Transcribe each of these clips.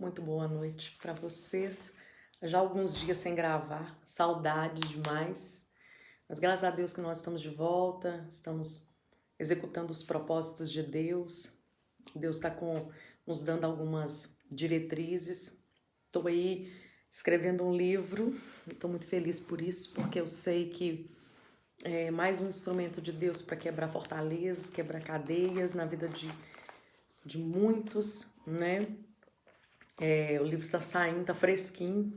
Muito boa noite para vocês. Já há alguns dias sem gravar, saudade demais. Mas graças a Deus que nós estamos de volta, estamos executando os propósitos de Deus. Deus está nos dando algumas diretrizes. Estou aí escrevendo um livro, estou muito feliz por isso, porque eu sei que é mais um instrumento de Deus para quebrar fortalezas, quebrar cadeias na vida de muitos, né? O livro está saindo, está fresquinho.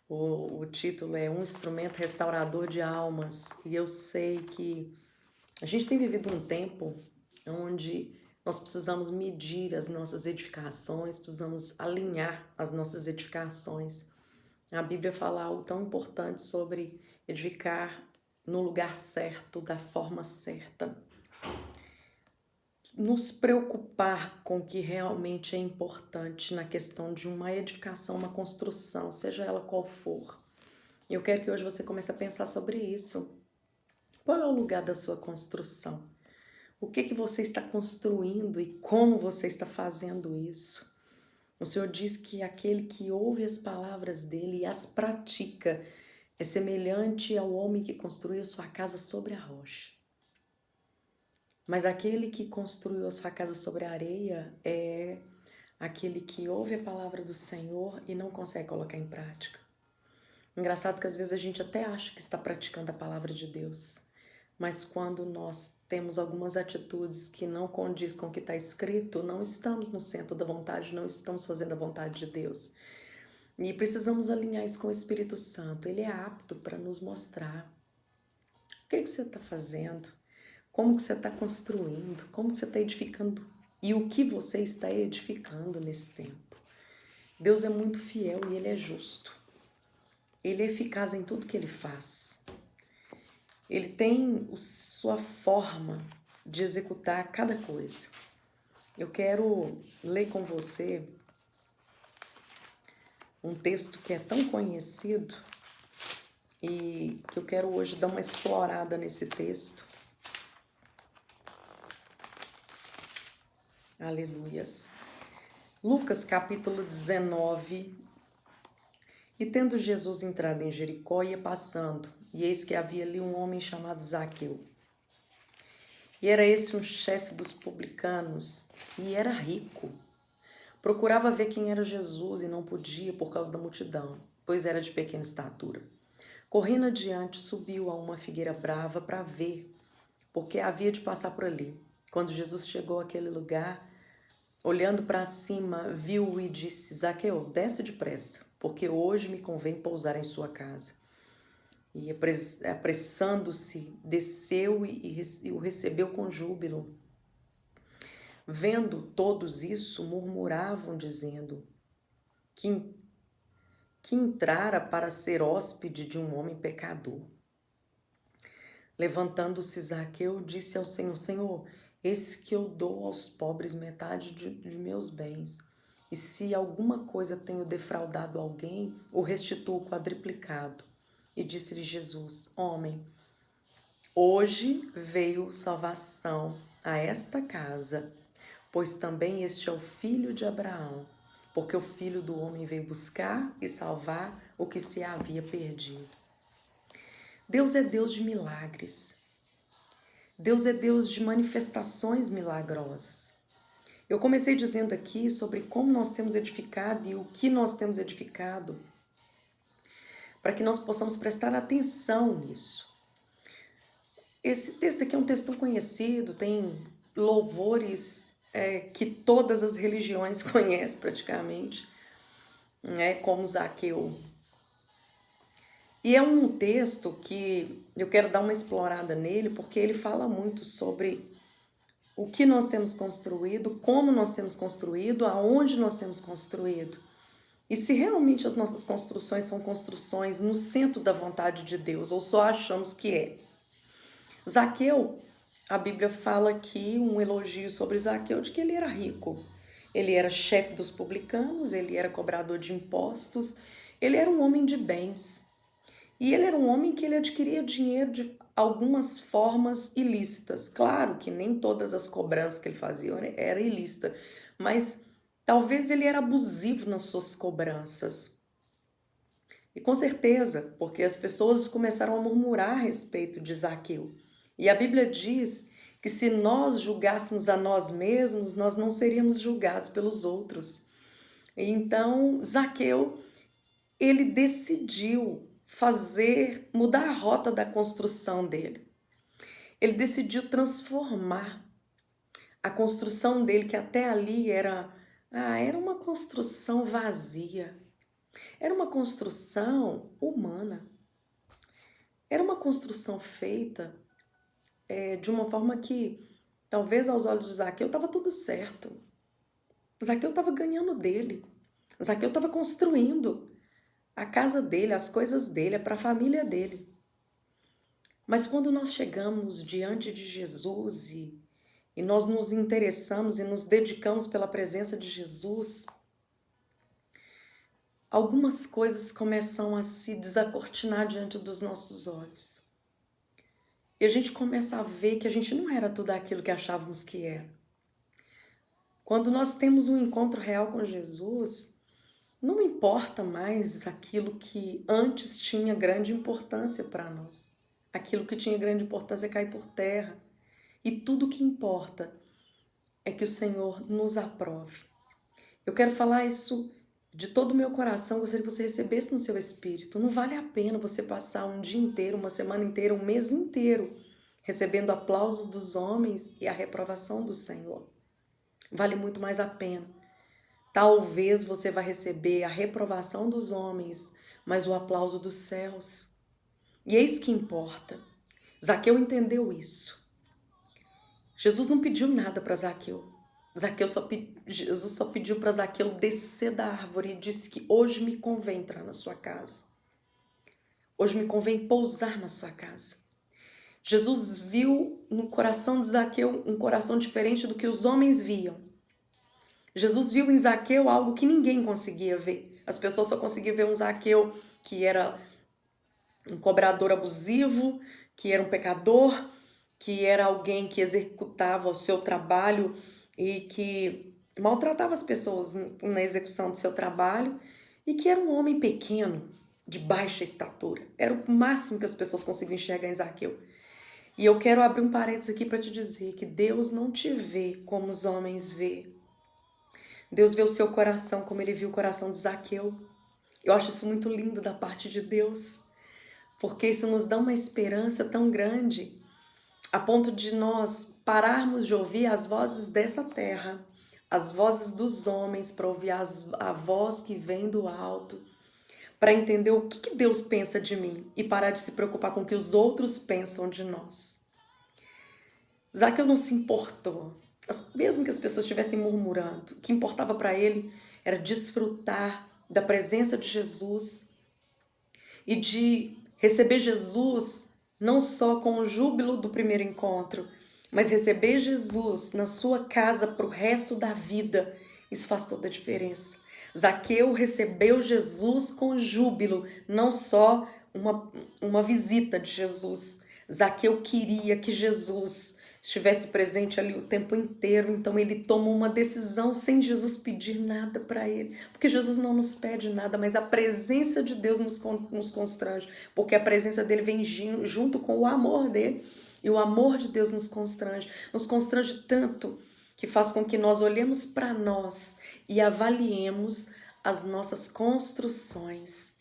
O título é Um Instrumento Restaurador de Almas. E eu sei que a gente tem vivido um tempo onde nós precisamos medir as nossas edificações, precisamos alinhar as nossas edificações. A Bíblia fala algo tão importante sobre edificar no lugar certo, da forma certa. Nos preocupar com o que realmente é importante na questão de uma edificação, uma construção, seja ela qual for. E eu quero que hoje você comece a pensar sobre isso. Qual é o lugar da sua construção? O que você está construindo e como você está fazendo isso? O Senhor diz que aquele que ouve as palavras dele e as pratica é semelhante ao homem que construiu sua casa sobre a rocha. Mas aquele que construiu a sua casa sobre a areia é aquele que ouve a palavra do Senhor e não consegue colocar em prática. Engraçado que às vezes a gente até acha que está praticando a palavra de Deus, mas quando nós temos algumas atitudes que não condiz com o que está escrito, não estamos no centro da vontade, não estamos fazendo a vontade de Deus. E precisamos alinhar isso com o Espírito Santo. Ele é apto para nos mostrar o que você está fazendo, como que você está construindo, como que você está edificando e o que você está edificando nesse tempo. Deus é muito fiel e Ele é justo. Ele é eficaz em tudo que Ele faz. Ele tem sua forma de executar cada coisa. Eu quero ler com você um texto que é tão conhecido e que eu quero hoje dar uma explorada nesse texto. Aleluias. Lucas capítulo 19. E tendo Jesus entrado em Jericó, ia passando, e eis que havia ali um homem chamado Zaqueu. E era esse um chefe dos publicanos, e era rico. Procurava ver quem era Jesus, e não podia por causa da multidão, pois era de pequena estatura. Correndo adiante, subiu a uma figueira brava para ver, porque havia de passar por ali. Quando Jesus chegou àquele lugar, olhando para cima, viu-o e disse: Zaqueu, desce depressa, porque hoje me convém pousar em sua casa. E apressando-se, desceu e o recebeu com júbilo. Vendo todos isso, murmuravam, dizendo que entrara para ser hóspede de um homem pecador. Levantando-se Zaqueu, disse ao Senhor: Senhor, eis que eu dou aos pobres metade de meus bens. E se alguma coisa tenho defraudado alguém, o restituo quadriplicado. E disse-lhe Jesus: Homem, hoje veio salvação a esta casa, pois também este é o filho de Abraão, porque o Filho do Homem veio buscar e salvar o que se havia perdido. Deus é Deus de milagres. Deus é Deus de manifestações milagrosas. Eu comecei dizendo aqui sobre como nós temos edificado e o que nós temos edificado, para que nós possamos prestar atenção nisso. Esse texto aqui é um texto tão conhecido, tem louvores que todas as religiões conhecem praticamente, como Zaqueu. E é um texto que eu quero dar uma explorada nele, porque ele fala muito sobre o que nós temos construído, como nós temos construído, aonde nós temos construído. E se realmente as nossas construções são construções no centro da vontade de Deus, ou só achamos que é. Zaqueu, a Bíblia fala aqui um elogio sobre Zaqueu de que ele era rico. Ele era chefe dos publicanos, ele era cobrador de impostos, ele era um homem de bens. E ele era um homem que ele adquiria dinheiro de algumas formas ilícitas. Claro que nem todas as cobranças que ele fazia era ilícita, mas Talvez ele era abusivo nas suas cobranças. E com certeza, porque as pessoas começaram a murmurar a respeito de Zaqueu. E a Bíblia diz que se nós julgássemos a nós mesmos, nós não seríamos julgados pelos outros. Então, Zaqueu, ele decidiu mudar a rota da construção dele. Ele decidiu transformar a construção dele, que até ali era uma construção vazia. Era uma construção humana. Era uma construção feita de uma forma que, talvez aos olhos de Zaqueu, estava tudo certo. Zaqueu estava ganhando dele. Zaqueu estava construindo a casa dele, as coisas dele, para a família dele. Mas quando nós chegamos diante de Jesus e nós nos interessamos e nos dedicamos pela presença de Jesus, algumas coisas começam a se desacortinar diante dos nossos olhos. E a gente começa a ver que a gente não era tudo aquilo que achávamos que era. Quando nós temos um encontro real com Jesus, não importa mais aquilo que antes tinha grande importância para nós. Aquilo que tinha grande importância cai por terra. E tudo que importa é que o Senhor nos aprove. Eu quero falar isso de todo o meu coração, gostaria que você recebesse no seu espírito. Não vale a pena você passar um dia inteiro, uma semana inteira, um mês inteiro, recebendo aplausos dos homens e a reprovação do Senhor. Vale muito mais a pena. Talvez você vai receber a reprovação dos homens, mas o aplauso dos céus. E é isso que importa. Zaqueu entendeu isso. Jesus não pediu nada para Zaqueu. Jesus só pediu para Zaqueu descer da árvore e disse que hoje me convém entrar na sua casa. Hoje me convém pousar na sua casa. Jesus viu no coração de Zaqueu um coração diferente do que os homens viam. Jesus viu em Zaqueu algo que ninguém conseguia ver. As pessoas só conseguiam ver um Zaqueu que era um cobrador abusivo, que era um pecador, que era alguém que executava o seu trabalho e que maltratava as pessoas na execução do seu trabalho e que era um homem pequeno, de baixa estatura. Era o máximo que as pessoas conseguiam enxergar em Zaqueu. E eu quero abrir um parênteses aqui para te dizer que Deus não te vê como os homens vê. Deus vê o seu coração como ele viu o coração de Zaqueu. Eu acho isso muito lindo da parte de Deus, porque isso nos dá uma esperança tão grande, a ponto de nós pararmos de ouvir as vozes dessa terra, as vozes dos homens, para ouvir a voz que vem do alto, para entender o que Deus pensa de mim e parar de se preocupar com o que os outros pensam de nós. Zaqueu não se importou, mesmo que as pessoas estivessem murmurando, o que importava para ele era desfrutar da presença de Jesus e de receber Jesus não só com o júbilo do primeiro encontro, mas receber Jesus na sua casa para o resto da vida. Isso faz toda a diferença. Zaqueu recebeu Jesus com júbilo, não só uma visita de Jesus. Zaqueu queria que Jesus estivesse presente ali o tempo inteiro, então ele tomou uma decisão sem Jesus pedir nada para ele, porque Jesus não nos pede nada, mas a presença de Deus nos constrange, porque a presença dele vem junto com o amor dele, e o amor de Deus nos constrange tanto que faz com que nós olhemos para nós e avaliemos as nossas construções.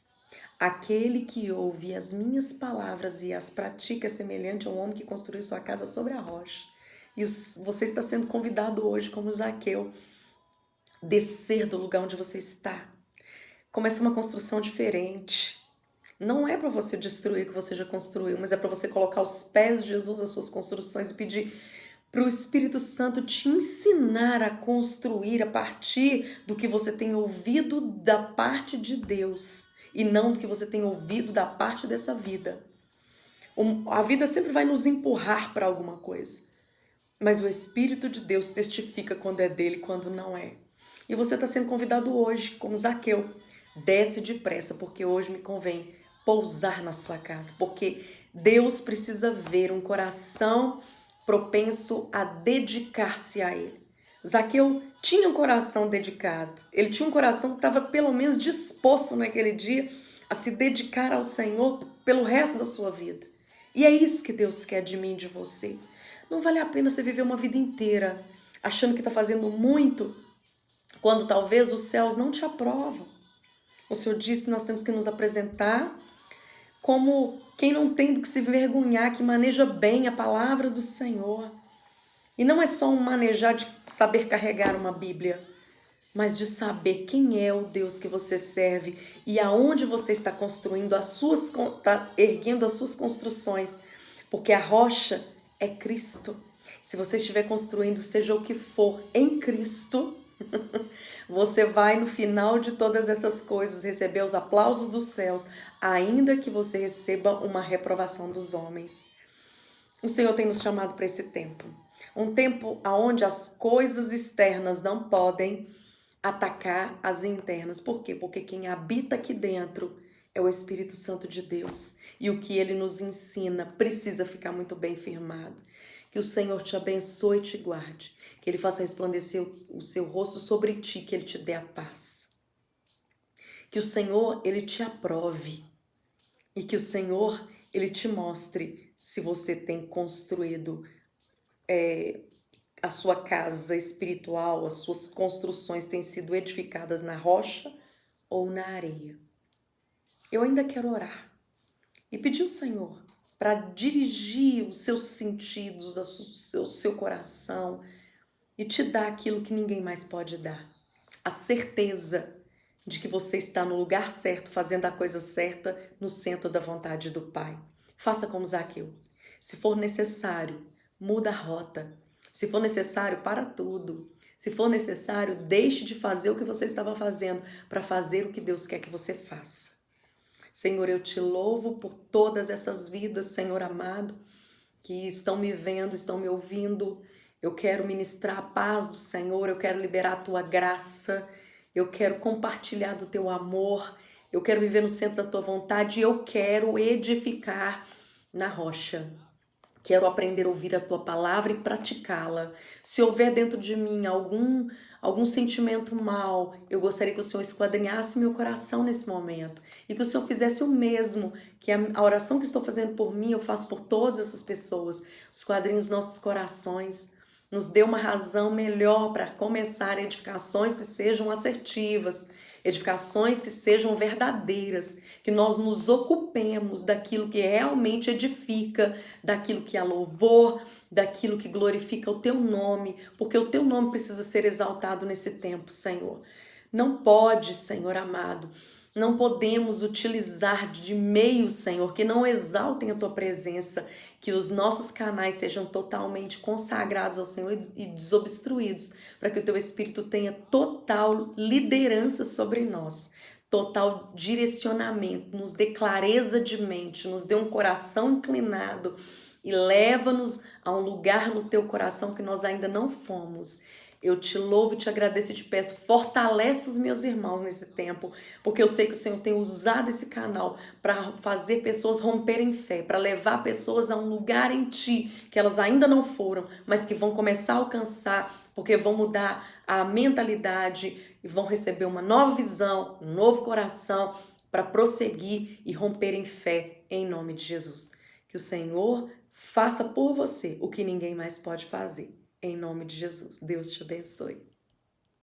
Aquele que ouve as minhas palavras e as pratica é semelhante a um homem que construiu sua casa sobre a rocha. E você está sendo convidado hoje, como Zaqueu, descer do lugar onde você está. Começa uma construção diferente. Não é para você destruir o que você já construiu, mas é para você colocar aos pés de Jesus as suas construções e pedir para o Espírito Santo te ensinar a construir a partir do que você tem ouvido da parte de Deus e não do que você tem ouvido da parte dessa vida. A vida sempre vai nos empurrar para alguma coisa, mas o Espírito de Deus testifica quando é dele e quando não é. E você está sendo convidado hoje, como Zaqueu, desce depressa, porque hoje me convém pousar na sua casa, porque Deus precisa ver um coração propenso a dedicar-se a Ele. Zaqueu tinha um coração dedicado, ele tinha um coração que estava pelo menos disposto naquele dia a se dedicar ao Senhor pelo resto da sua vida. E é isso que Deus quer de mim e de você. Não vale a pena você viver uma vida inteira achando que está fazendo muito, quando talvez os céus não te aprovam. O Senhor disse que nós temos que nos apresentar como quem não tem do que se vergonhar, que maneja bem a palavra do Senhor. E não é só um manejar de saber carregar uma Bíblia, mas de saber quem é o Deus que você serve e aonde você está construindo está erguendo as suas construções, porque a rocha é Cristo. Se você estiver construindo, seja o que for, em Cristo, você vai no final de todas essas coisas receber os aplausos dos céus, ainda que você receba uma reprovação dos homens. O Senhor tem nos chamado para esse tempo. Um tempo onde as coisas externas não podem atacar as internas. Por quê? Porque quem habita aqui dentro é o Espírito Santo de Deus. E o que ele nos ensina precisa ficar muito bem firmado. Que o Senhor te abençoe e te guarde. Que ele faça resplandecer o seu rosto sobre ti, que ele te dê a paz. Que o Senhor, ele te aprove. E que o Senhor, ele te mostre se você tem construído a sua casa espiritual, as suas construções têm sido edificadas na rocha ou na areia. Eu ainda quero orar e pedir ao Senhor para dirigir os seus sentidos, o seu coração e te dar aquilo que ninguém mais pode dar. A certeza de que você está no lugar certo, fazendo a coisa certa, no centro da vontade do Pai. Faça como Zaqueu. Se for necessário, muda a rota. Se for necessário, para tudo. Se for necessário, deixe de fazer o que você estava fazendo para fazer o que Deus quer que você faça. Senhor, eu te louvo por todas essas vidas, Senhor amado, que estão me vendo, estão me ouvindo. Eu quero ministrar a paz do Senhor, eu quero liberar a tua graça, eu quero compartilhar do teu amor, eu quero viver no centro da tua vontade, eu quero edificar na rocha. Quero aprender a ouvir a tua palavra e praticá-la. Se houver dentro de mim algum sentimento mal, eu gostaria que o Senhor esquadrinhasse meu coração nesse momento. E que o Senhor fizesse o mesmo, que a oração que estou fazendo por mim, eu faço por todas essas pessoas. Esquadrinhe os nossos corações. Nos dê uma razão melhor para começar edificações que sejam assertivas, edificações que sejam verdadeiras, que nós nos ocupemos daquilo que realmente edifica, daquilo que é louvor, daquilo que glorifica o teu nome, porque o teu nome precisa ser exaltado nesse tempo, Senhor. Não pode, Senhor amado, não podemos utilizar de meios, Senhor, que não exaltem a tua presença, que os nossos canais sejam totalmente consagrados ao Senhor e desobstruídos, para que o teu Espírito tenha total liderança sobre nós, total direcionamento, nos dê clareza de mente, nos dê um coração inclinado e leva-nos a um lugar no teu coração que nós ainda não fomos. Eu te louvo, te agradeço e te peço, fortalece os meus irmãos nesse tempo, porque eu sei que o Senhor tem usado esse canal para fazer pessoas romperem fé, para levar pessoas a um lugar em Ti que elas ainda não foram, mas que vão começar a alcançar, porque vão mudar a mentalidade e vão receber uma nova visão, um novo coração para prosseguir e romper em fé em nome de Jesus. Que o Senhor faça por você o que ninguém mais pode fazer. Em nome de Jesus. Deus te abençoe.